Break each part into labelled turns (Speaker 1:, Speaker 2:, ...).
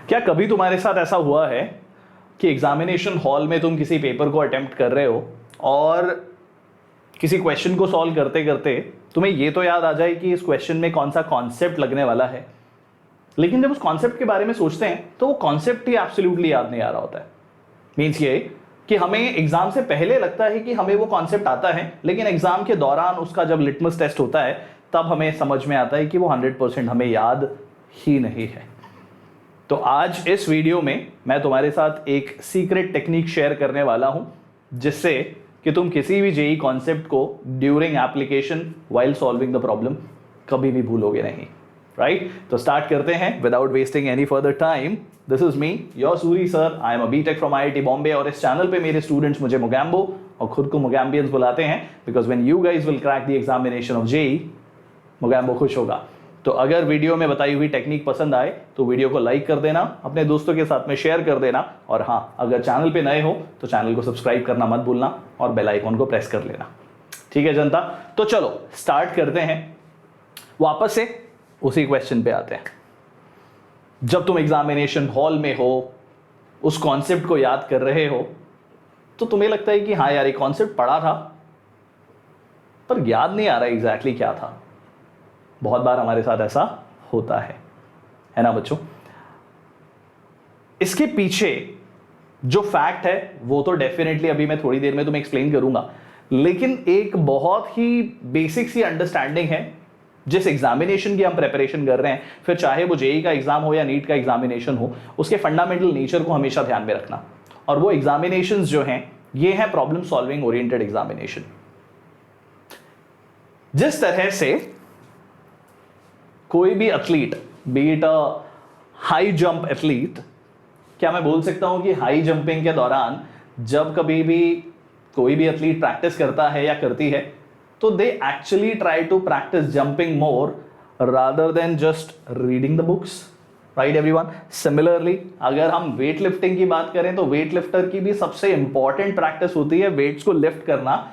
Speaker 1: क्या कभी तुम्हारे साथ ऐसा हुआ है कि एग्जामिनेशन हॉल में तुम किसी पेपर को अटेम्प्ट कर रहे हो और किसी क्वेश्चन को सॉल्व करते करते तुम्हें ये तो याद आ जाए कि इस क्वेश्चन में कौन सा कॉन्सेप्ट लगने वाला है, लेकिन जब उस कॉन्सेप्ट के बारे में सोचते हैं तो वो कॉन्सेप्ट ही एब्सोल्युटली याद नहीं आ रहा होता है। मीन्स ये कि हमें एग्जाम से पहले लगता है कि हमें वो कॉन्सेप्ट आता है, लेकिन एग्जाम के दौरान उसका जब लिटमस टेस्ट होता है तब हमें समझ में आता है कि वो 100% हमें याद ही नहीं है। तो आज इस वीडियो में मैं तुम्हारे साथ एक सीक्रेट टेक्निक शेयर करने वाला हूं, जिससे कि तुम किसी भी जेई कॉन्सेप्ट को during application while solving the problem कभी भी भूलोगे नहीं। राइट? तो स्टार्ट करते हैं without wasting any further time. This is me your Suri sir, I am a BTech from IIT Bombay और इस चैनल पे मेरे स्टूडेंट्स मुझे मोगैम्बो और खुद को मोगैम्बियंस बुलाते हैं, because when you guys will crack the examination of JEE, Mogambo खुश होगा। तो अगर वीडियो में बताई हुई टेक्निक पसंद आए तो वीडियो को लाइक कर देना, अपने दोस्तों के साथ में शेयर कर देना, और हाँ, अगर चैनल पे नए हो तो चैनल को सब्सक्राइब करना मत भूलना और बेल आइकॉन को प्रेस कर लेना। ठीक है जनता? तो चलो स्टार्ट करते हैं। वापस से उसी क्वेश्चन पे आते हैं। जब तुम एग्जामिनेशन हॉल में हो, उस कॉन्सेप्ट को याद कर रहे हो, तो तुम्हें लगता है कि हाँ यार, ये कॉन्सेप्ट पढ़ा था पर याद नहीं आ रहा एग्जैक्टली क्या था। बहुत बार हमारे साथ ऐसा होता है ना बच्चों? इसके पीछे जो फैक्ट है वो तो डेफिनेटली अभी मैं थोड़ी देर में तुम्हें एक्सप्लेन करूंगा, लेकिन एक बहुत ही बेसिक सी अंडरस्टैंडिंग है जिस एग्जामिनेशन की हम प्रिपरेशन कर रहे हैं, फिर चाहे वो जेई का एग्जाम हो या नीट का एग्जामिनेशन हो, उसके फंडामेंटल नेचर को हमेशा ध्यान में रखना। और वो एग्जामिनेशंस जो हैं ये हैं प्रॉब्लम सॉल्विंग ओरिएंटेड एग्जामिनेशन। जिस तरह से कोई भी athlete, B it a high jump athlete, क्या मैं बोल सकता हूं कि हाई जंपिंग के दौरान जब कभी भी कोई भी एथलीट प्रैक्टिस करता है या करती है तो they actually try to practice jumping more rather than just reading the books. Right everyone? Similarly अगर हम वेट लिफ्टिंग की बात करें तो वेट लिफ्टर की भी सबसे इंपॉर्टेंट प्रैक्टिस होती है वेट्स को लिफ्ट करना,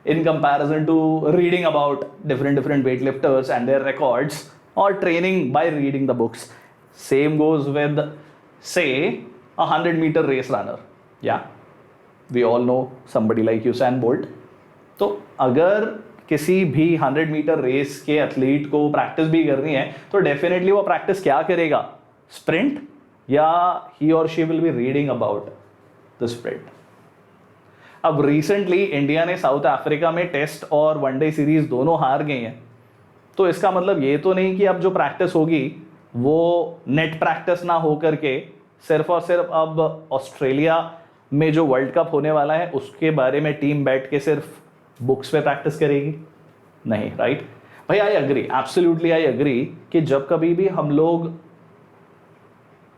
Speaker 1: in comparison to reading about different weight lifters and their records or training by reading the books. Same goes with, say, a 100-meter race runner. Yeah, we all know somebody like Usain Bolt. तो अगर किसी भी 100-मीटर race के athlete को practice भी करनी है तो डेफिनेटली वो प्रैक्टिस क्या करेगा? स्प्रिंट, या ही और she will be reading about the sprint. अब रिसेंटली इंडिया ने साउथ अफ्रीका में टेस्ट और वनडे सीरीज दोनों हार गई हैं, तो इसका मतलब ये तो नहीं कि अब जो प्रैक्टिस होगी वो नेट प्रैक्टिस ना हो करके सिर्फ और सिर्फ अब ऑस्ट्रेलिया में जो वर्ल्ड कप होने वाला है उसके बारे में टीम बैठ के सिर्फ बुक्स पे प्रैक्टिस करेगी। नहीं, राइट भाई? I agree, absolutely I agree कि जब कभी भी हम लोग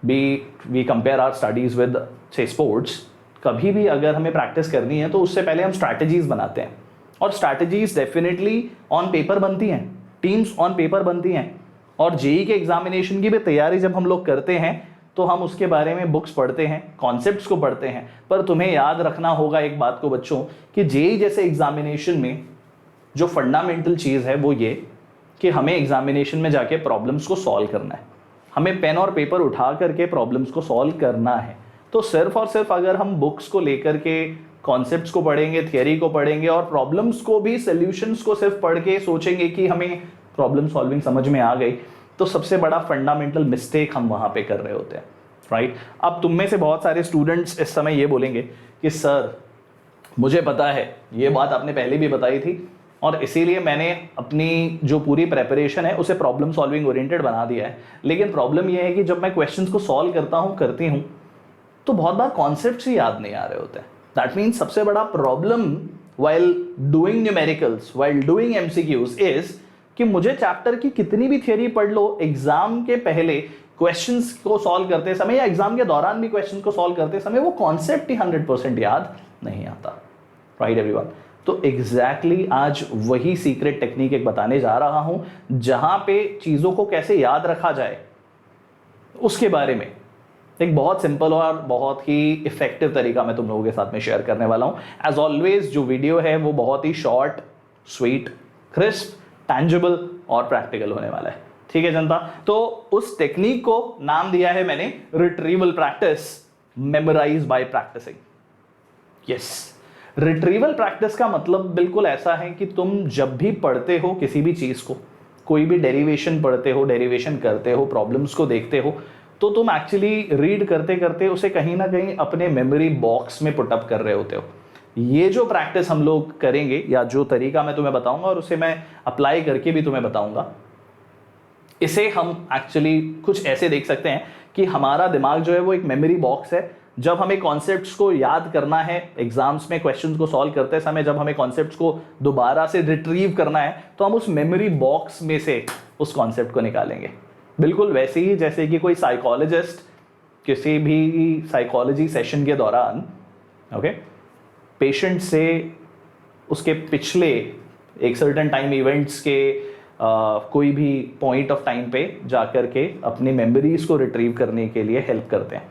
Speaker 1: we compare our studies with say sports, कभी भी अगर हमें प्रैक्टिस करनी है तो उससे पहले हम स्ट्रैटेजीज बनाते हैं, और स्ट्रैटेजीज डेफिनेटली ऑन पेपर बनती हैं, टीम्स ऑन पेपर बनती हैं। और जेई के एग्जामिनेशन की भी तैयारी जब हम लोग करते हैं तो हम उसके बारे में बुक्स पढ़ते हैं, कॉन्सेप्ट्स को पढ़ते हैं। पर तुम्हें याद रखना होगा एक बात को बच्चों, कि जेई जैसे एग्जामिनेशन में जो फंडामेंटल चीज़ है वो ये कि हमें एग्जामिनेशन में जाके प्रॉब्लम्स को सॉल्व करना है, हमें पेन और पेपर उठा करके प्रॉब्लम्स को सॉल्व करना है। तो सिर्फ और सिर्फ अगर हम बुक्स को लेकर के कॉन्सेप्ट्स को पढ़ेंगे, थियरी को पढ़ेंगे और प्रॉब्लम्स को भी, सॉल्यूशंस को सिर्फ पढ़ के सोचेंगे कि हमें प्रॉब्लम सॉल्विंग समझ में आ गई, तो सबसे बड़ा फंडामेंटल मिस्टेक हम वहाँ पे कर रहे होते हैं। राइट? अब तुम में से बहुत सारे स्टूडेंट्स इस समय ये बोलेंगे कि सर मुझे पता है, ये बात आपने पहले भी बताई थी और इसीलिए मैंने अपनी जो पूरी प्रेपरेशन है उसे प्रॉब्लम सॉल्विंग ओरिएंटेड बना दिया है, लेकिन प्रॉब्लम यह है कि जब मैं क्वेश्चंस को सॉल्व करती हूँ तो बहुत बार कॉन्सेप्ट्स ही याद नहीं आ रहे होते हैं। दैट मीन्स सबसे बड़ा problem while doing numericals, while doing MCQs is कि मुझे चैप्टर की कितनी भी थियरी पढ़ लो, एग्जाम के पहले क्वेश्चंस को सॉल्व करते समय या एग्जाम के दौरान भी क्वेश्चंस को सॉल्व करते समय वो कॉन्सेप्ट ही 100% याद नहीं आता। Right everyone? तो एग्जैक्टली आज वही सीक्रेट टेक्निक एक बताने जा रहा हूं, जहां पे चीजों को कैसे याद रखा जाए उसके बारे में एक बहुत सिंपल और बहुत ही इफेक्टिव तरीका मैं तुम लोगों के साथ में शेयर करने वाला हूं। एज ऑलवेज जो वीडियो है वो बहुत ही शॉर्ट, स्वीट, क्रिस्प, टैंजिबल और प्रैक्टिकल होने वाला है। ठीक है जनता। तो उस टेक्निक को नाम दिया है मैंने retrieval practice, memorize by practicing. Yes, retrieval practice का मतलब बिल्कुल ऐसा है कि तुम जब भी पढ़ते हो किसी भी चीज को, कोई भी डेरिवेशन पढ़ते हो, डेरिवेशन करते हो, प्रॉब्लम्स को देखते हो, तो तुम एक्चुअली रीड करते करते उसे कहीं ना कहीं अपने मेमोरी बॉक्स में पुटअप कर रहे होते हो। ये जो प्रैक्टिस हम लोग करेंगे, या जो तरीका मैं तुम्हें बताऊंगा और उसे मैं अप्लाई करके भी तुम्हें बताऊंगा, इसे हम एक्चुअली कुछ ऐसे देख सकते हैं कि हमारा दिमाग जो है वो एक मेमोरी बॉक्स है। जब हमें कॉन्सेप्ट्स को याद करना है, एग्जाम्स में क्वेश्चंस को सॉल्व करते समय जब हमें कॉन्सेप्ट्स को दोबारा से रिट्रीव करना है, तो हम उस मेमोरी बॉक्स में से उस कॉन्सेप्ट को निकालेंगे। बिल्कुल वैसे ही जैसे कि कोई साइकोलॉजिस्ट किसी भी साइकोलॉजी सेशन के दौरान पेशेंट से उसके पिछले एक सर्टेन टाइम इवेंट्स के कोई भी पॉइंट ऑफ टाइम पे जाकर के अपनी मेमोरीज को रिट्रीव करने के लिए हेल्प करते हैं।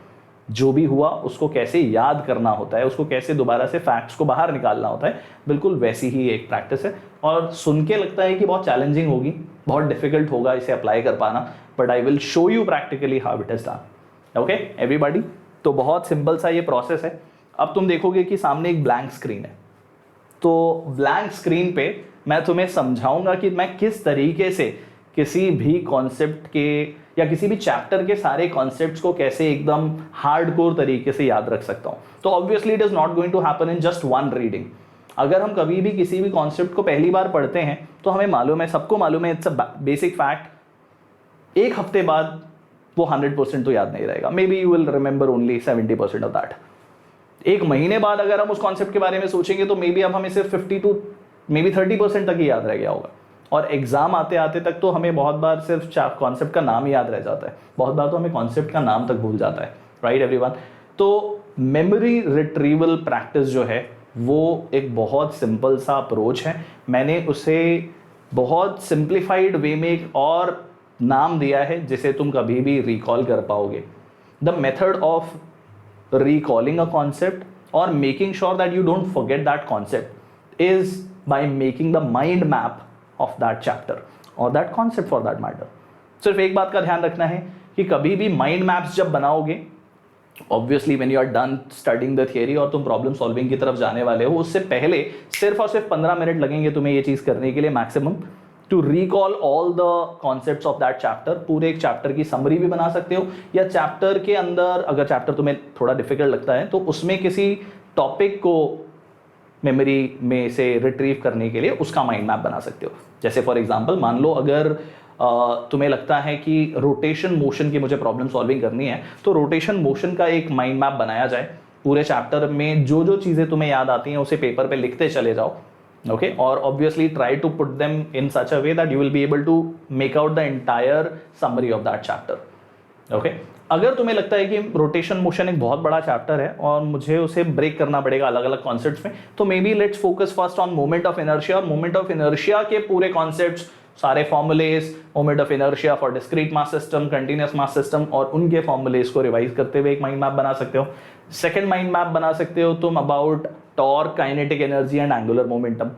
Speaker 1: जो भी हुआ उसको कैसे याद करना होता है, उसको कैसे दोबारा से फैक्ट्स को बाहर निकालना होता है, बिल्कुल वैसी ही एक प्रैक्टिस है। और सुन के लगता है कि बहुत चैलेंजिंग होगी, बहुत डिफिकल्ट होगा इसे अप्लाई कर पाना, but I will show you practically how it is done. Okay everybody, तो बहुत सिंपल सा ये प्रोसेस है। अब तुम देखोगे कि सामने एक ब्लैंक स्क्रीन है, तो ब्लैंक स्क्रीन पे मैं तुम्हें समझाऊंगा कि मैं किस तरीके से किसी भी कॉन्सेप्ट के या किसी भी चैप्टर के सारे कॉन्सेप्ट्स को कैसे एकदम हार्डकोर तरीके से याद रख सकता हूं। तो obviously it is not going to happen in just one reading. अगर हम कभी भी किसी भी कॉन्सेप्ट को पहली बार पढ़ते हैं तो हमें मालूम है, सबको मालूम है, इट्स अ बेसिक फैक्ट, एक हफ्ते बाद वो 100% तो याद नहीं रहेगा। May be you will remember only 70% of that. एक महीने बाद अगर हम उस कॉन्सेप्ट के बारे में सोचेंगे तो मे बी अब हमें सिर्फ 50 to मे बी 30% तक ही याद रह गया होगा। और एग्जाम आते आते तक तो हमें बहुत बार सिर्फ कॉन्सेप्ट का नाम याद रह जाता है, बहुत बार तो हमें कॉन्सेप्ट का नाम तक भूल जाता है, राइट एवरीवन। तो मेमोरी रिट्रीवल प्रैक्टिस जो है वो एक बहुत सिंपल सा अप्रोच है। मैंने उसे बहुत सिंप्लीफाइड वे में एक और नाम दिया है जिसे तुम कभी भी रिकॉल कर पाओगे। The method of recalling a concept or making sure that you don't forget that concept is by making the mind map of that chapter or that concept for that matter. सिर्फ एक बात का ध्यान रखना है कि कभी भी माइंड मैप्स जब बनाओगे, obviously when you are done studying the theory और तुम प्रॉब्लम सॉल्विंग की तरफ जाने वाले हो, उससे पहले सिर्फ और सिर्फ 15 मिनट लगेंगे तुम्हें ये चीज करने के लिए maximum, to recall all the concepts of that chapter. पूरे एक चैप्टर की समरी भी बना सकते हो, या चैप्टर के अंदर अगर चैप्टर तुम्हें थोड़ा डिफिकल्ट लगता है तो उसमें किसी टॉपिक को मेमोरी में से रिट्रीव करने के लिए उसका माइंड मैप बना सकते हो। जैसे फॉर एग्जांपल मान लो अगर तुम्हें लगता है कि रोटेशन मोशन की मुझे प्रॉब्लम सॉल्विंग करनी है, तो रोटेशन मोशन का एक माइंड मैप बनाया जाए। पूरे चैप्टर में जो जो चीज़ें तुम्हें याद आती हैं उसे पेपर पे लिखते चले जाओ, okay, or obviously try to put them in such a way that you will be able to make out the entire summary of that chapter. okay, अगर तुम्हें लगता है कि रोटेशन मोशन एक बहुत बड़ा चैप्टर है और मुझे उसे ब्रेक करना पड़ेगा अलग अलग कॉन्सेप्ट्स में, तो may be let's focus first on moment of inertia. और मोमेंट ऑफ इनर्शिया के पूरे कॉन्सेप्ट्स, सारे formulas, moment of inertia for discrete mass system, continuous mass system, और उनके फॉर्मुलेस को रिवाइज करते हुए एक माइंड मैप बना सकते हो। सेकेंड माइंड मैप बना सकते हो तुम about torque, kinetic energy and angular momentum.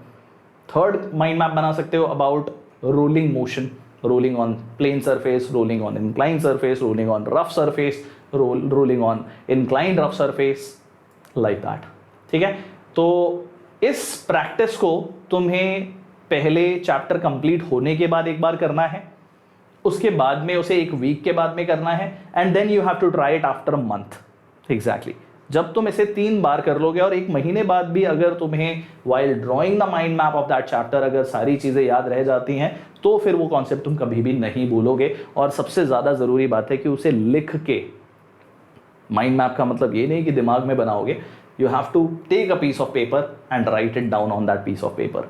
Speaker 1: Third mind map बना सकते हो about rolling motion, rolling on plane surface, rolling on incline surface, rolling on rough surface, rolling on inclined rough surface, like that. ठीक है, तो इस practice को तुम्हें पहले चैप्टर कंप्लीट होने के बाद एक बार करना है, उसके बाद में उसे एक वीक के बाद में करना है, and then you have to try it after a month. Exactly, जब तुम इसे 3 बार कर लोगे और एक महीने बाद भी अगर तुम्हें while drawing the mind map of that chapter अगर सारी चीजें याद रह जाती हैं, तो फिर वो कॉन्सेप्ट तुम कभी भी नहीं भूलोगे। और सबसे ज्यादा जरूरी बात है कि उसे लिख के, माइंड मैप का मतलब ये नहीं कि दिमाग में बनाओगे, you have to take a piece of paper and write it down on that piece of paper.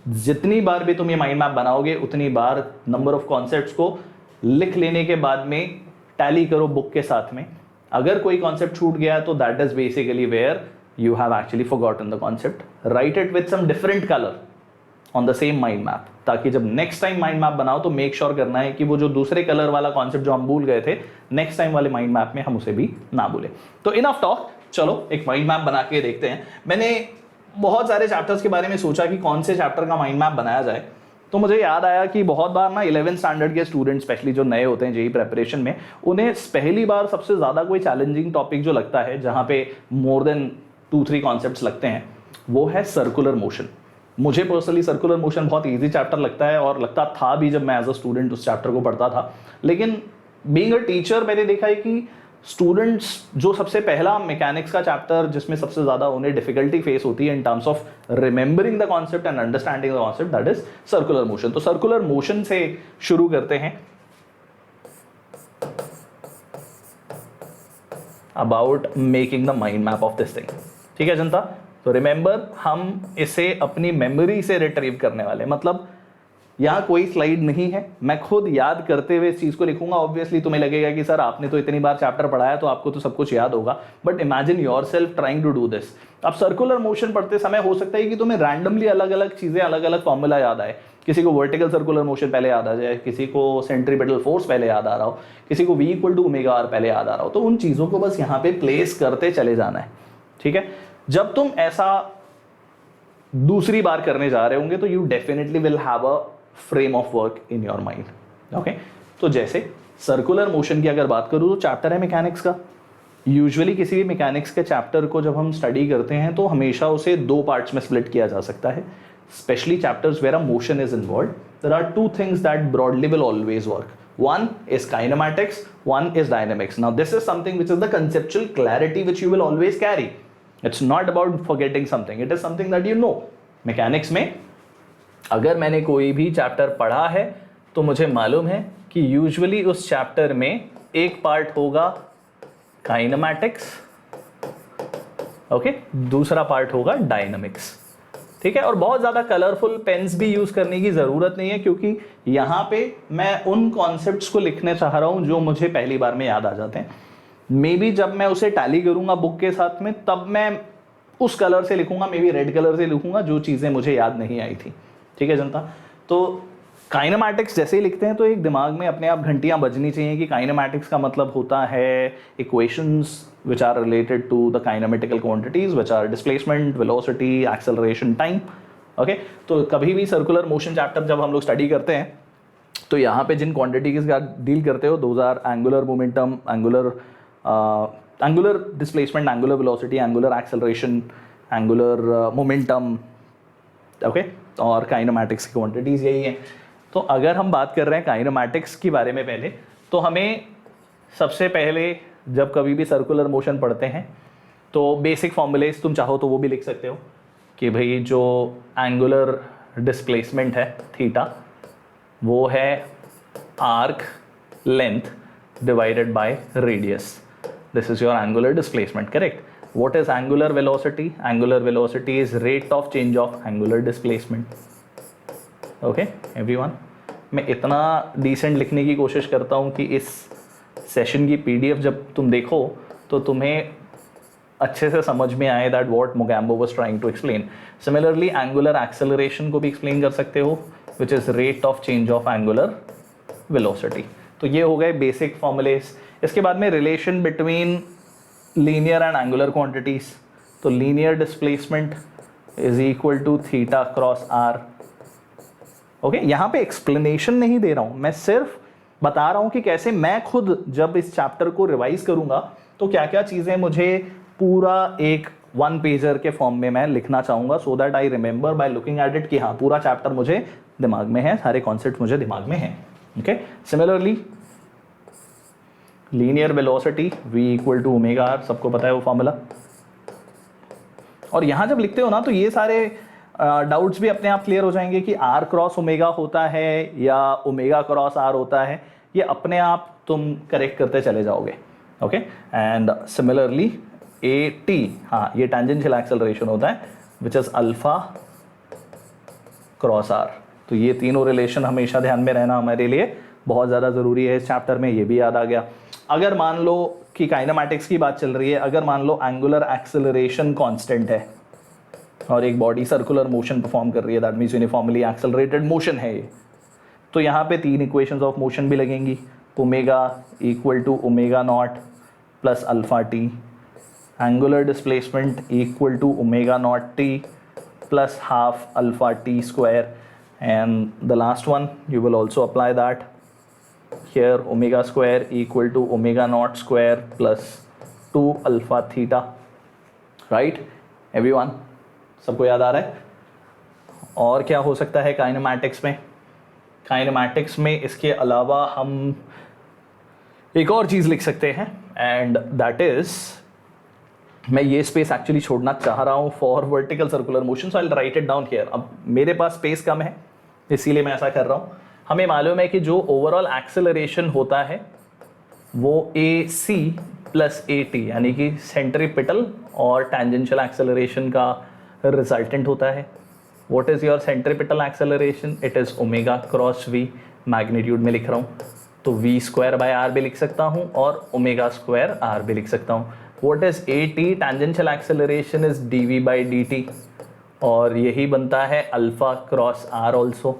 Speaker 1: जितनी बार भी तुम ये माइंड मैप बनाओगे उतनी बार नंबर ऑफ कॉन्सेप्ट्स को लिख लेने के बाद में टैली करो बुक के साथ में। अगर कोई कॉन्सेप्ट छूट गया तो that is basically where you have actually forgotten the concept. Write it with some different colour on the same mind map, ताकि जब नेक्स्ट टाइम माइंड मैप बनाओ तो मेक श्योर करना है कि वो जो दूसरे कलर वाला कॉन्सेप्ट जो हम भूल गए थे, नेक्स्ट टाइम वाले माइंड मैप में हम उसे भी ना भूलें। तो इनफ टॉक, चलो एक माइंड मैप बना के देखते हैं। मैंने बहुत सारे चैप्टर्स के बारे में सोचा कि कौन से चैप्टर का माइंड मैप बनाया जाए, तो मुझे याद आया कि बहुत बार ना 11th स्टैंडर्ड के स्टूडेंट स्पेशली जो नए होते हैं जेई प्रेपरेशन में, उन्हें पहली बार सबसे ज़्यादा कोई चैलेंजिंग टॉपिक जो लगता है, जहाँ पे मोर देन 2-3 कॉन्सेप्ट्स लगते हैं, वो है सर्कुलर मोशन। मुझे पर्सनली सर्कुलर मोशन बहुत ईजी चैप्टर लगता है और लगता था भी जब मैं एज अ स्टूडेंट उस चैप्टर को पढ़ता था। लेकिन बीइंग अ टीचर मैंने देखा है कि स्टूडेंट्स जो सबसे पहला मैकेनिक्स का चैप्टर जिसमें सबसे ज़्यादा उन्हें डिफिकल्टी फेस होती है in terms of remembering the concept and understanding the concept, that is circular motion. तो सर्कुलर मोशन से शुरू करते हैं, about making the mind map of this thing. ठीक है जनता, तो रिमेंबर हम इसे अपनी मेमोरी से रिट्रीव करने वाले, मतलब यहाँ कोई स्लाइड नहीं है, मैं खुद याद करते हुए इस चीज़ को लिखूंगा। ऑब्वियसली तुम्हें लगेगा कि सर आपने तो इतनी बार चैप्टर पढ़ाया तो आपको तो सब कुछ याद होगा, but imagine yourself trying to do this. अब सर्कुलर मोशन पढ़ते समय हो सकता है कि तुम्हें रैंडमली अलग अलग चीज़ें, अलग अलग फॉर्मूला याद आए। किसी को वर्टिकल सर्कुलर मोशन पहले याद आ जाए, किसी को सेंट्रीपिटल फोर्स पहले याद आ रहा हो, किसी को V = ω/r पहले याद आ रहा हो। तो उन चीज़ों को बस यहाँ पे प्लेस करते चले जाना है। ठीक है, जब तुम ऐसा दूसरी बार करने जा रहे होंगे तो you definitely will have a frame of work in your mind. Okay, तो जैसे सर्कुलर मोशन की अगर बात करूँ तो चैप्टर है मैकेनिक्स का। यूजुअली किसी भी मैकेनिक्स के चैप्टर को जब हम स्टडी करते हैं तो हमेशा उसे 2 पार्ट्स में स्प्लिट किया जा सकता है, specially chapters where a motion is involved. There are 2 things that broadly will always work. One is kinematics, one is dynamics. Now this is something which is the conceptual clarity which you will always carry. It's not about forgetting something, it is something that you know. Mechanics में अगर मैंने कोई भी chapter पढ़ा है तो मुझे मालूम है कि यूजुअली उस चैप्टर में एक पार्ट होगा काइनेमैटिक्स, ओके, दूसरा पार्ट होगा डायनामिक्स। ठीक है, और बहुत ज़्यादा कलरफुल पेन्स भी यूज़ करने की ज़रूरत नहीं है, क्योंकि यहाँ पे मैं उन कॉन्सेप्ट्स को लिखने चाह रहा हूँ जो मुझे पहली बार में याद आ जाते हैं। मे बी जब मैं उसे टैली करूँगा बुक के साथ में तब मैं उस कलर से लिखूँगा, मे बी रेड कलर से लिखूँगा जो चीज़ें मुझे याद नहीं आई थी। ठीक है जनता, तो काइनेमैटिक्स जैसे ही लिखते हैं तो एक दिमाग में अपने आप घंटियाँ बजनी चाहिए कि काइनेमैटिक्स का मतलब होता है equations which are related to the kinematical quantities which are displacement, velocity, acceleration, time. Okay? तो कभी भी सर्कुलर मोशन चैप्टर जब हम लोग स्टडी करते हैं तो यहाँ पे जिन क्वांटिटी के साथ डील करते हो, those are angular momentum, angular displacement, angular velocity, angular acceleration, angular momentum, okay, और काइनेमैटिक्स की क्वांटिटीज़ यही हैं। तो अगर हम बात कर रहे हैं काइनेमैटिक्स के बारे में पहले, तो हमें सबसे पहले जब कभी भी सर्कुलर मोशन पढ़ते हैं तो बेसिक फॉर्मूलेज तुम चाहो तो वो भी लिख सकते हो कि भाई जो एंगुलर डिस्प्लेसमेंट है थीटा, वो है arc length divided by radius. This is your angular displacement, correct. What is angular velocity? Angular velocity is rate of change of angular displacement. Okay everyone, मैं इतना डिसेंट लिखने की कोशिश करता हूँ कि इस सेशन की PDF जब तुम देखो तो तुम्हें अच्छे से समझ में आए that what Mogambo was trying to explain. Similarly angular acceleration को भी एक्सप्लेन कर सकते हो, which is rate of change of angular velocity. तो ये हो गए बेसिक फॉर्मूलेस। इसके बाद में relation between linear and angular quantities. तो linear displacement is equal to theta cross r. Okay, यहाँ पे एक्सप्लेनेशन नहीं दे रहा हूँ, मैं सिर्फ बता रहा हूं कि कैसे मैं खुद जब इस चैप्टर को रिवाइज करूंगा तो क्या क्या चीज़ें मुझे पूरा एक 1 पेजर के फॉर्म में मैं लिखना चाहूँगा, so that I remember by looking at it कि हाँ पूरा चैप्टर मुझे दिमाग में है, सारे कॉन्सेप्ट मुझे दिमाग में हैं। Okay, similarly linear velocity V = ω/r, सबको पता है वो फॉर्मूला। और यहाँ जब लिखते हो ना तो ये सारे डाउट्स भी अपने आप क्लियर हो जाएंगे कि R क्रॉस ओमेगा होता है या ओमेगा क्रॉस R होता है, ये अपने आप तुम करेक्ट करते चले जाओगे। ओके, एंड सिमिलरली AT, हाँ ये टेंजेंशियल एक्सेलरेशन होता है which is alpha cross R। तो ये तीनों रिलेशन हमेशा ध्यान में रहना हमारे लिए बहुत ज़्यादा ज़रूरी है इस चैप्टर में, ये भी याद आ गया। अगर मान लो कि काइनेमैटिक्स की बात चल रही है, अगर मान लो एंगुलर एक्सेलरेशन कांस्टेंट है और एक बॉडी सर्कुलर मोशन परफॉर्म कर रही है, that means uniformly accelerated motion है ये, तो यहाँ पे 3 इक्वेशंस ऑफ मोशन भी लगेंगी। Omega = ω0 plus alpha t, angular displacement = ω0t plus half alpha t square, and the last one you will also apply that here, omega square equal to omega naught square plus 2 alpha theta, right everyone? सबको याद आ रहा है? और क्या हो सकता है kinematics में? काइनेमैटिक्स में इसके अलावा हम एक और चीज़ लिख सकते हैं, एंड दैट इज, मैं ये स्पेस एक्चुअली छोड़ना चाह रहा हूँ for vertical circular motion, so I will write it down here. अब मेरे पास स्पेस कम है इसीलिए मैं ऐसा कर रहा हूँ. हमें मालूम है कि जो ओवरऑल एक्सेलरेशन होता है वो AC प्लस AT यानी कि सेंट्रीपिटल और टेंजेंशियल एक्सेलरेशन का रिजल्टेंट होता है. What is your centripetal acceleration? It is omega cross V, magnitude में लिख रहा हूँ, तो V स्क्वायर बाय R भी लिख सकता हूँ और ओमेगा स्क्वायर R भी लिख सकता हूँ. What is AT? Tangential acceleration is dV by dt, और यही बनता है अल्फा क्रॉस R ऑल्सो,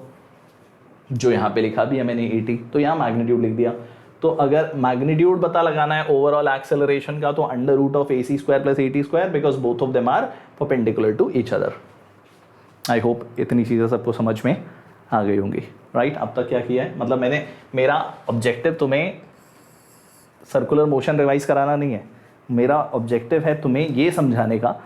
Speaker 1: जो यहाँ पे लिखा भी है मैंने AT, तो यहाँ मैग्नीट्यूड लिख दिया. तो अगर मैग्नीट्यूड पता लगाना है ओवरऑल एक्सेलरेशन का, तो under root of AC square plus AT square, because both of them are perpendicular to each other. I hope इतनी चीज़ें सबको समझ में आ गई होंगी, राइट? अब तक क्या किया है, मतलब मैंने, मेरा ऑब्जेक्टिव तुम्हें सर्कुलर मोशन रिवाइज कराना नहीं है, मेरा ऑब्जेक्टिव है तुम्हें ये समझाने का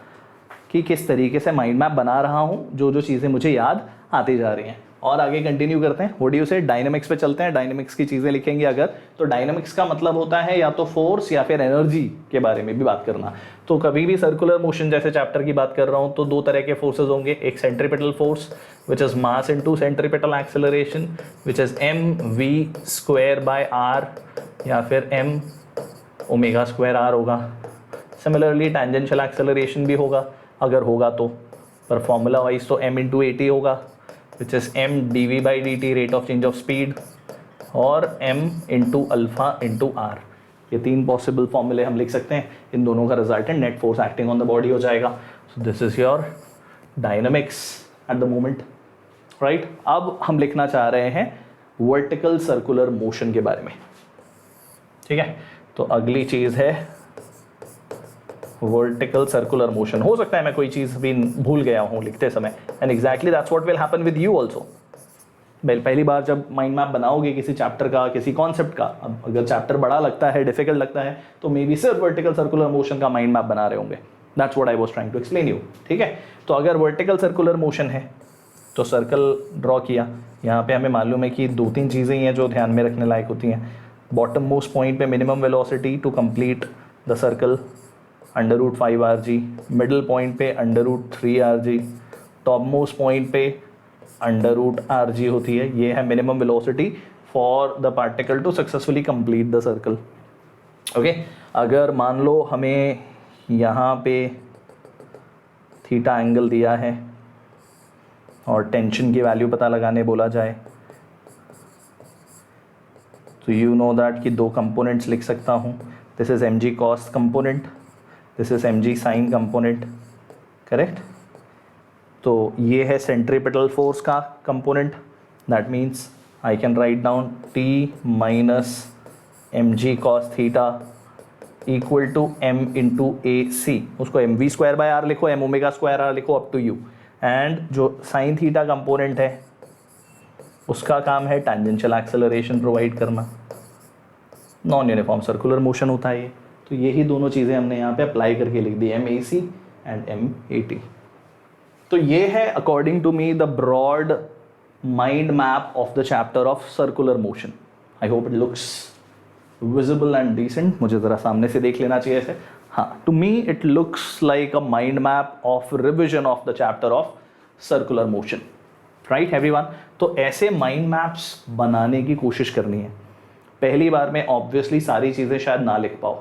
Speaker 1: कि किस तरीके से माइंड मैप बना रहा हूँ, जो जो चीज़ें मुझे याद आती जा रही हैं. और आगे कंटिन्यू करते हैं. व्हाट डू यू से? डायनामिक्स पे चलते हैं. डायनामिक्स की चीज़ें लिखेंगे अगर, तो डायनामिक्स का मतलब होता है या तो फोर्स या फिर एनर्जी के बारे में भी बात करना. तो कभी भी सर्कुलर मोशन जैसे चैप्टर की बात कर रहा हूँ तो दो तरह के फोर्सेज होंगे. एक centripetal force which is mass into centripetal acceleration which is mv square by r, या फिर m ओमेगा स्क्वायर r होगा. सिमिलरली टेंजेंशियल एक्सेलरेशन भी होगा अगर होगा तो, पर फॉर्मूला वाइज तो m इंटू AT होगा which is m dv by dt, rate of change of speed, और m into alpha into r. ये तीन पॉसिबल फॉर्मूले हम लिख सकते हैं. इन दोनों का resultant net force acting on the body हो जाएगा. So this is your dynamics at the moment, right? अब हम लिखना चाह रहे हैं वर्टिकल सर्कुलर मोशन के बारे में, ठीक है? तो अगली चीज़ है वर्टिकल सर्कुलर मोशन. हो सकता है मैं कोई चीज़ भी भूल गया हूँ लिखते समय, and exactly that's what will happen with you also. पहली बार जब माइंड मैप बनाओगे किसी चैप्टर का, किसी कॉन्सेप्ट का, अब अगर चैप्टर बड़ा लगता है, डिफिकल्ट लगता है, तो मे बी सिर्फ वर्टिकल सर्कुलर मोशन का माइंड मैप बना रहे होंगे. That's what I was trying to explain you, ठीक है? तो अगर वर्टिकल सर्कुलर मोशन है तो सर्कल ड्रॉ किया. यहाँ पे हमें मालूम है कि दो तीन चीज़ें ही हैं जो ध्यान में रखने लायक होती हैं. बॉटम मोस्ट पॉइंट पे minimum velocity to complete the circle under root 5 rg, middle point पे under root 3 rg, top most point पे अंडर रूट rg होती है. ये है minimum velocity for the particle to successfully complete the circle. Okay, अगर मान लो हमें यहाँ पे थीटा एंगल दिया है और टेंशन की वैल्यू पता लगाने बोला जाए, तो यू नो दैट कि दो कंपोनेंट्स लिख सकता हूँ. This is mg cos component, this is mg sine component, correct? तो ये है सेंट्रीपिटल फोर्स का component. That means I can write down t minus mg cos theta equal to m into AC. उसको mv square by r लिखो, m omega square r लिखो, up to you. And जो sine theta component है उसका काम है tangential acceleration provide करना. Non uniform circular motion होता है ये. तो यही दोनों चीज़ें हमने यहाँ पे अप्लाई करके लिख दी, MAC एंड MAT. तो ये है according to me the broad mind map of the chapter of circular motion. I hope it looks visible and decent. मुझे ज़रा सामने से देख लेना चाहिए ऐसे. हाँ, to me it looks like a mind map of revision of the chapter of circular motion, right everyone? तो ऐसे माइंड मैप्स बनाने की कोशिश करनी है. पहली बार में ऑब्वियसली सारी चीज़ें शायद ना लिख पाओ,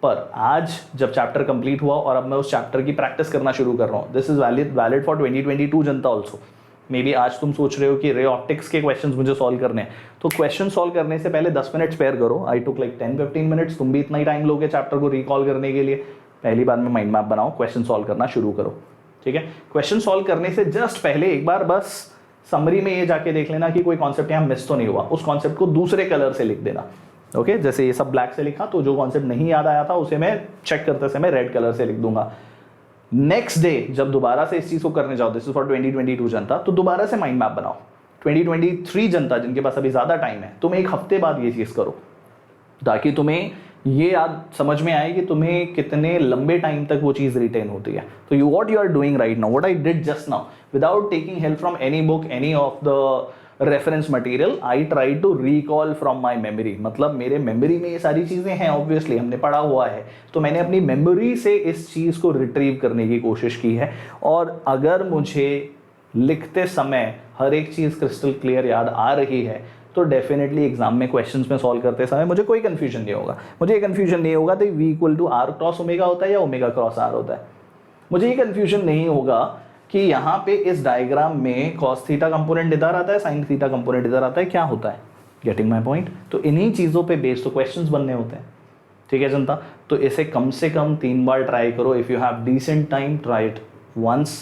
Speaker 1: पर आज जब चैप्टर कंप्लीट हुआ और अब मैं उस चैप्टर की प्रैक्टिस करना शुरू कर रहा हूँ, this is valid for 2022 Janata also. May be आज तुम सोच रहे हो कि रे ऑप्टिक्स के क्वेश्चंस मुझे सॉल्व करने हैं, तो क्वेश्चन सॉल्व करने से पहले 10 मिनट स्पेयर करो. आई टुक लाइक 10-15 मिनट्स. तुम भी इतना ही टाइम लोगे चैप्टर को रिकॉल करने के लिए. पहली बार में माइंड मैप बनाओ, क्वेश्चन सॉल्व करना शुरू करो, ठीक है? क्वेश्चन सॉल्व करने से जस्ट पहले एक बार बस समरी में ये जाके देख लेना कि कोई कॉन्सेप्ट यहाँ मिस तो नहीं हुआ. उस कॉन्सेप्ट को दूसरे कलर से लिख देना. ओके, जैसे ये सब ब्लैक से लिखा, तो जो कॉन्सेप्ट नहीं याद आया था उसे मैं चेक करते समय रेड कलर से लिख दूंगा. नेक्स्ट डे जब दोबारा से इस चीज़ को करने जाओ, दिस इज फॉर 2022 जनता, तो दोबारा से माइंड मैप बनाओ. 2023 जनता जिनके पास अभी ज़्यादा टाइम है, तुम एक हफ्ते बाद ये चीज़ करो, ताकि तुम्हें ये याद समझ में आए कि तुम्हें कितने लंबे टाइम तक वो चीज़ रिटेन होती है। तो you what you are doing right now, what I did just now, without taking help from any book, any of the reference material, I try to recall from my memory. मतलब मेरे memory में ये सारी चीज़ें हैं, obviously हमने पढ़ा हुआ है, तो मैंने अपनी मेमोरी से इस चीज़ को रिट्रीव करने की कोशिश की है। और अगर मुझे लिखते समय हर एक चीज़ क्रिस्टल क्लियर याद आ रही है, तो डेफिनेटली एग्जाम में क्वेश्चंस में सॉल्व करते समय मुझे कोई कंफ्यूजन नहीं होगा। मुझे ये कंफ्यूजन नहीं होगा तो V equal to R cross omega होता है या ओमेगा क्रॉस R होता है। मुझे ये कंफ्यूजन नहीं होगा कि यहाँ पे इस डायग्राम में cos थीटा कंपोनेंट इधर आता है, sin थीटा कंपोनेंट इधर आता है, क्या होता है। Getting my point. तो इन्हीं चीज़ों पे बेस्ड तो क्वेश्चंस बनने होते हैं, ठीक है जनता। तो इसे कम से कम 3 बार ट्राई करो। If you have decent time, try it once,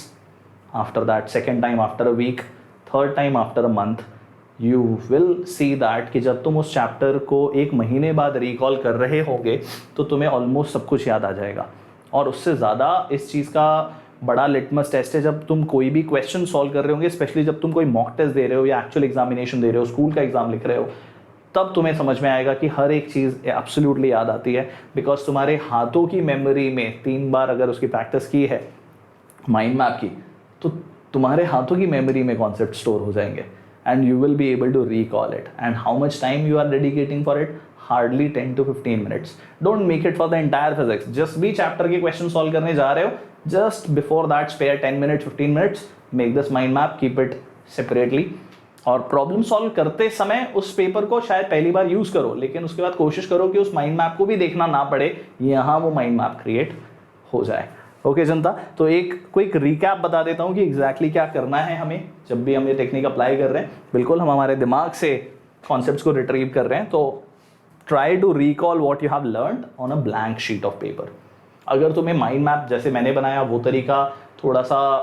Speaker 1: after that second time after a week, third time after a month. You will see that कि जब तुम उस चैप्टर को 1 महीने बाद रिकॉल कर रहे होगे तो तुम्हें ऑलमोस्ट सब कुछ याद आ जाएगा। और उससे ज़्यादा इस चीज़ का बड़ा लिटमस टेस्ट है जब तुम कोई भी क्वेश्चन सॉल्व कर रहे होंगे, स्पेशली जब तुम कोई मॉक टेस्ट दे रहे हो या एक्चुअल एग्जामिनेशन दे रहे हो, स्कूल का एग्जाम लिख रहे हो, तब तुम्हें समझ में आएगा कि हर एक चीज़ एब्सोल्युटली याद आती है। बिकॉज तुम्हारे हाथों की मेमोरी में 3 बार अगर उसकी प्रैक्टिस की है माइंड मैप की, तो तुम्हारे हाथों की मेमोरी में कॉन्सेप्ट स्टोर हो जाएंगे and you will be able to recall it. And how much time you are dedicating for it? Hardly 10 to 15 minutes. Don't make it for the entire physics. Just भी chapter के question solve करने जा रहे हो, just before that spare 10 minutes 15 minutes, make this mind map, keep it separately. और problem solve करते समय उस पेपर को शायद पहली बार यूज करो, लेकिन उसके बाद कोशिश करो कि उस माइंड मैप को भी देखना ना पड़े, यहाँ वो माइंड मैप क्रिएट हो जाए। ओके जनता, तो एक क्विक रिकैप बता देता हूँ कि एग्जैक्टली क्या करना है हमें जब भी हम ये टेक्निक अप्लाई कर रहे हैं। बिल्कुल हम हमारे दिमाग से कॉन्सेप्ट्स को रिट्रीव कर रहे हैं, तो try to recall what you have learned on a blank sheet of paper. अगर तुम्हें माइंड मैप जैसे मैंने बनाया वो तरीका थोड़ा सा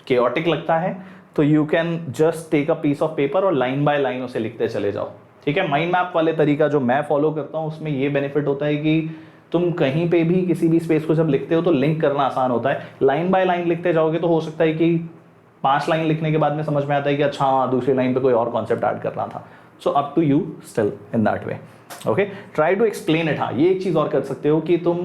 Speaker 1: केओटिक लगता है, तो you can just take a piece of paper और लाइन बाय लाइन उसे लिखते चले जाओ, ठीक है। माइंड मैप वाले तरीका जो मैं फॉलो करता हूँ उसमें ये बेनिफिट होता है कि तुम कहीं पे भी किसी भी स्पेस को जब लिखते हो तो लिंक करना आसान होता है। लाइन बाय लाइन लिखते जाओगे तो हो सकता है कि 5 लाइन लिखने के बाद में समझ में आता है कि अच्छा हाँ दूसरी लाइन पे कोई और कॉन्सेप्ट ऐड करना था। So up to you still in that way. Okay, try to explain it. हाँ, ये एक चीज़ और कर सकते हो कि तुम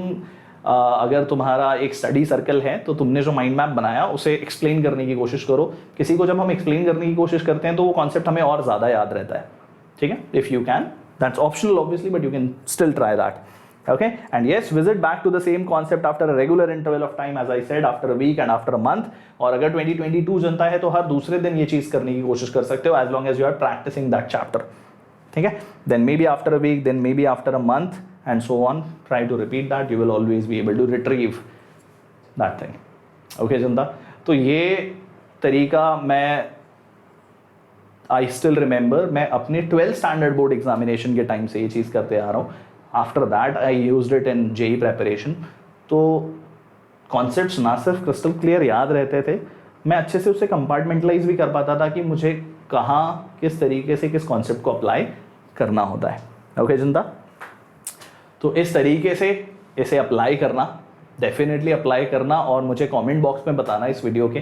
Speaker 1: अगर तुम्हारा एक स्टडी सर्कल है तो तुमने जो माइंड मैप बनाया उसे एक्सप्लेन करने की कोशिश करो। किसी को जब हम एक्सप्लेन करने की कोशिश करते हैं तो वो कॉन्सेप्ट हमें और ज़्यादा याद रहता है, ठीक है। If you can, that's optional obviously, but you can still try that. Okay, and yes, visit back to the same concept after a regular interval of time, as I said, after a week and after a month. और अगर 2022 जनता है तो हर दूसरे दिन ये चीज़ करने की कोशिश कर सकते हो, as long as you are practicing that chapter, ठीक है। Then maybe after a week, then maybe after a month, and so on. Try to repeat that. You will always be able to retrieve that thing. Okay जनता, तो ये तरीका मैं I still remember, मैं अपने 12th standard board examination के time से ये चीज़ करते आ रहा हूँ। After that I used it in JEE preparation. तो कॉन्सेप्ट्स ना सिर्फ क्रिस्टल क्लियर याद रहते थे, मैं अच्छे से उसे कंपार्टमेंटलाइज भी कर पाता था कि मुझे कहाँ किस तरीके से किस कॉन्सेप्ट को अप्लाई करना होता है। ओके जनता, तो इस तरीके से इसे अप्लाई करना, डेफिनेटली अप्लाई करना, और मुझे कमेंट बॉक्स में बताना इस वीडियो के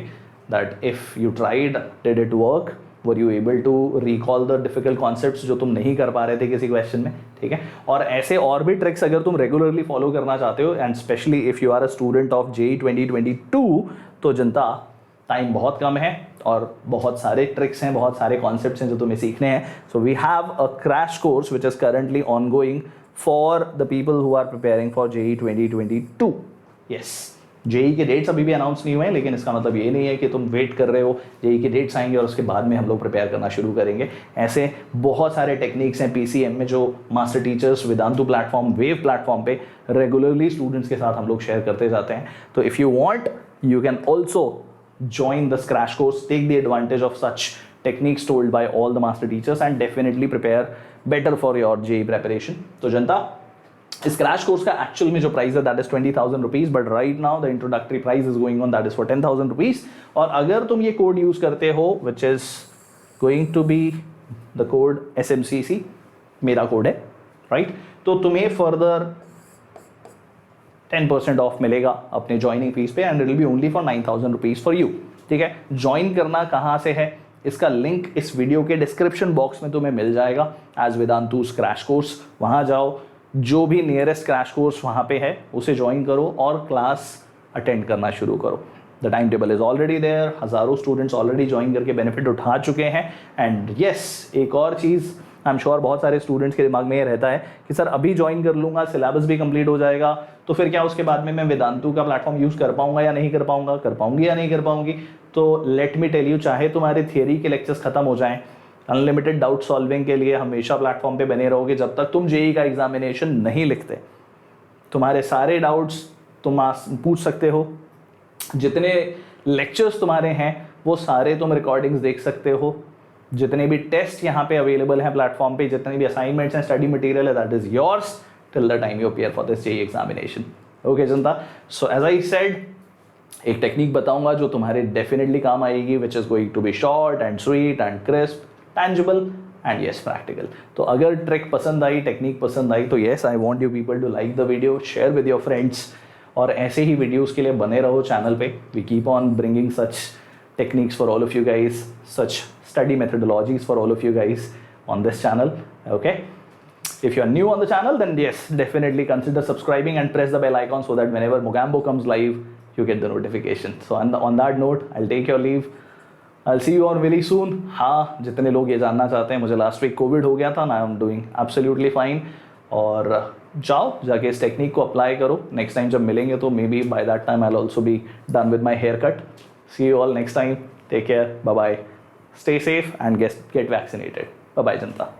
Speaker 1: that if you tried, did it work, were you able to recall the difficult concepts जो तुम नहीं कर पा रहे थे किसी क्वेश्चन में, ठीक है। और ऐसे और भी ट्रिक्स अगर तुम रेगुलरली फॉलो करना चाहते हो, and specially if you are a student of JEE 2022, तो जनता टाइम बहुत कम है और बहुत सारे ट्रिक्स हैं, बहुत सारे कॉन्सेप्ट्स हैं जो तुम्हें सीखने हैं। So we have a crash course which is currently ongoing for the people who are preparing for JEE 2022। Yes, JEE के डेट्स अभी भी अनाउंस नहीं हुए हैं, लेकिन इसका मतलब ये नहीं है कि तुम वेट कर रहे हो जेई के डेट्स आएंगे और उसके बाद में हम लोग प्रिपेयर करना शुरू करेंगे। ऐसे बहुत सारे टेक्निक्स हैं पीसीएम में जो master teachers Vedantu platform, wave platform पे रेगुलरली स्टूडेंट्स के साथ हम लोग शेयर करते जाते हैं। तो if you want, you can also join this crash course, take the advantage of such techniques told by all the master teachers, and definitely prepare better for your JEE preparation. तो जनता, इस crash course का actual में जो price है that is 20,000 rupees, but right now the introductory price is going on that is for 10,000 rupees. और अगर तुम ये कोड यूज करते हो which is going to be the code SMCC, मेरा कोड है राइट, तो तुम्हें फर्दर 10% ऑफ मिलेगा अपने ज्वाइनिंग फीस पे, and it will be only for 9,000 rupees for you, ठीक है। ज्वाइन करना कहाँ से है, इसका लिंक इस वीडियो के डिस्क्रिप्शन बॉक्स में तुम्हें मिल जाएगा, एज वेदांतुस क्रैश कोर्स। वहाँ जाओ, जो भी नियरेस्ट क्रैश कोर्स वहाँ पे है उसे ज्वाइन करो और क्लास अटेंड करना शुरू करो। The time table is already there, हज़ारों स्टूडेंट्स ऑलरेडी ज्वाइन करके बेनिफिट उठा चुके हैं। एंड येस, एक और चीज़ आई एम श्योर बहुत सारे स्टूडेंट्स के दिमाग में ये रहता है कि सर अभी ज्वाइन कर लूँगा, सिलेबस भी कंप्लीट हो जाएगा, तो फिर क्या उसके बाद में मैं वेदांतु का प्लेटफॉर्म यूज़ कर पाऊंगा या नहीं कर पाऊंगा, कर पाऊंगी या नहीं कर पाऊंगी। तो लेट मी टेल यू, चाहे तुम्हारे थियरी के लेक्चर्स खत्म हो जाएं, अनलिमिटेड डाउट सॉल्विंग के लिए हमेशा प्लेटफॉर्म पे बने रहोगे जब तक तुम जेईई का एग्जामिनेशन नहीं लिखते। तुम्हारे सारे डाउट्स तुम पूछ सकते हो, जितने लेक्चर्स तुम्हारे हैं वो सारे तुम रिकॉर्डिंग्स देख सकते हो, जितने भी टेस्ट यहाँ पे अवेलेबल हैं प्लेटफॉर्म पे, जितने भी असाइनमेंट्स हैं, स्टडी मटेरियल है, that is yours till the time you appear for this JEE examination. Okay जनता, सो एज आई सेड, एक टेक्निक बताऊंगा जो तुम्हारे डेफिनेटली काम आएगी, which is going to be short and sweet and crisp, tangible and yes practical. तो अगर trick पसंद आई, टेक्निक पसंद आई, तो yes I want you people to like the video, share with your friends, और ऐसे ही वीडियोस के लिए बने रहो चैनल पे। We keep on bringing such techniques for all of you guys, such study methodologies for all of you guys on this channel. Okay, if you are new on the channel, then yes, definitely consider subscribing and press the bell icon so that whenever Mogambo comes live, you get the notification. So on that note, I'll take your leave. I'll see you on very soon. हाँ, जितने लोग ये जानना चाहते हैं, मुझे last week Covid हो गया था, I am doing absolutely fine. और जाओ जाके इस टेक्निक को अप्लाई करो, नेक्स्ट टाइम जब मिलेंगे तो maybe by that time I will also be done with my haircut. See you all next time, take care, bye bye, stay safe and get vaccinated. Bye bye Janata.